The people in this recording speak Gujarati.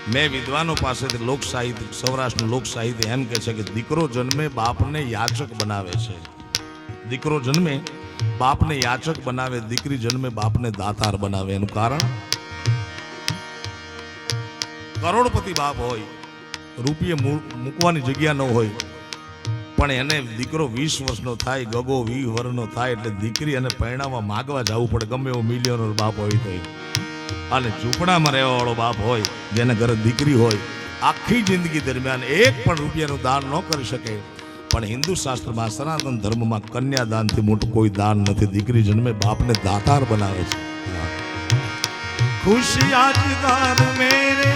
મેં વિદ્વાનો પાસેથી લોક સાહિત્ય, સૌરાષ્ટ્રનું લોક સાહિત્ય એમ કહે છે કે દીકરો જન્મે બાપને યાચક બનાવે છે. દીકરો જન્મે બાપને યાચક બનાવે, દીકરી જન્મે બાપને દાતાર બનાવે. એનું કારણ, કરોડપતિ બાપ હોય, રૂપિયે મૂકવાની જગ્યા ન હોય, પણ એને દીકરો 20 વર્ષનો થાય, ગગો 20 વર્ષનો થાય એટલે દીકરી એને પરણાવવા માગવા જવું પડે, ગમે એવો મિલિયનર બાપ હોય તો. અને ઝૂંપડામાં રહેવા વાળો બાપ હોય, જેને ઘરે દીકરી હોય, આખી જિંદગી દરમિયાન એક પણ રૂપિયાનું દાન ન કરી શકે. પણ હિન્દુ શાસ્ત્રમાં, સનાતન ધર્મમાં કન્યાદાનથી મોટું કોઈ દાન નથી. દીકરી જન્મે બાપને દાતાર બનાવે છે. ખુશી આજ દાર મેરે